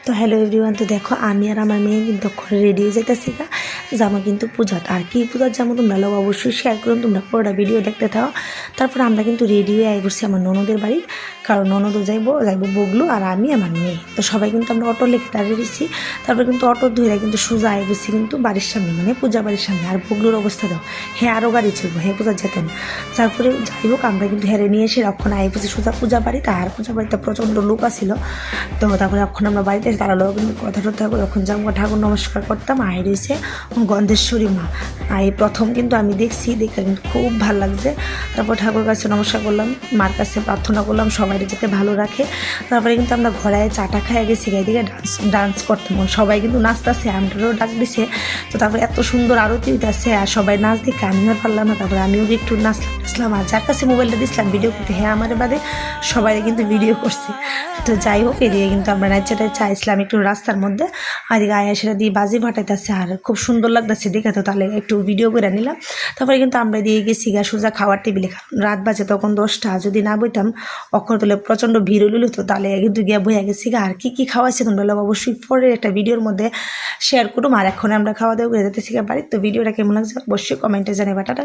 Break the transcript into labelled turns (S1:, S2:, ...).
S1: তো hello everyone, তো দেখো আমি আর আমার মেয়ে কিন্তু রেডি হয়ে যেতেছি গা যাবো কিন্তু পূজাটা। আর কি পূজার যাবো তোমরা লোক অবশ্যই শেয়ার করুন, তোমরা পুরোটা ভিডিও দেখতে থাও। তারপর আমরা কিন্তু রেডি হয়ে আই করছি আমার ননদের বাড়ি, কারণ ননদও যাইবো বগলু আর আমি আমার মেয়ে। তো সবাই কিন্তু আমরা অটো লেগে দাঁড়িয়ে দিচ্ছি। তারপর কিন্তু অটো ধরে কিন্তু সোজা আই গেছি কিন্তু বাড়ির সামনে, মানে পূজা বাড়ির সামনে। আর বগলুর অবস্থা দাও, হ্যাঁ আরও গাড়ি ছিল, হ্যাঁ পূজা যেত না। তারপরে যাই হোক আমরা কিন্তু হেরে নিয়ে এসে রক্ষণ আই গেছি সোজা পূজা বাড়িতে। আর পূজা বাড়িতে প্রচণ্ড লোক আসছিল। তো তারপরে এখন আমরা বাড়িতে তারালেও কিন্তু কথা টথা করে যখন যাবো ঠাকুর নমস্কার করতাম। আর রয়েছে গন্ধেশ্বরী মা, আর এই প্রথম কিন্তু আমি দেখছি, দেখে কিন্তু খুব ভালো লাগছে। তারপর ঠাকুর কাছে নমস্কার করলাম, মার কাছে প্রার্থনা করলাম সবাই যাতে ভালো রাখে। তারপরে কিন্তু আমরা ঘরে চাটা খাইয়ে গেছি, এদিকে ডান্স করতাম, সবাই কিন্তু নাচতেছে, আমরাও ডাক দিছে। তো তারপরে এত সুন্দর আরতি হইতেছে আর সবাই নাচ দেখে আমিও আর পারলাম না। তারপরে আমিও একটু নাচলাম, আর যার কাছে মোবাইলটা দিচ্ছিলাম ভিডিও করতে, হ্যাঁ আমার বাদে সবাই কিন্তু ভিডিও করছে। তো যাই হোক এদিকে কিন্তু আমরা নাচাটা চাইছিলাম একটু রাস্তার মধ্যে, আর এদিকে আয়া সেটা দিয়ে বাজি ফাটাইতেছে আর খুব সুন্দর লাগতেছে দেখে। তো তাহলে একটু ভিডিও করে নিলাম। তারপরে কিন্তু আমরা দিয়ে গেছি গা সোজা খাওয়ার টেবিলে, রাত বাজে তখন 10টা। যদি না বইতাম অক্ষর তাহলে প্রচণ্ড ভিড় হইল। তো তাহলে কিন্তু গিয়ে বইয়া গেছি গা। আর কী খাওয়াইছে তোমরা অবশ্যই পরের একটা ভিডিওর মধ্যে শেয়ার করুম। আর এখন আমরা খাওয়া দাওয়া করে যেতেছি গা বাড়ি। তো ভিডিওটা কেমন লাগছে অবশ্যই কমেন্টে জানাবা। টাটা।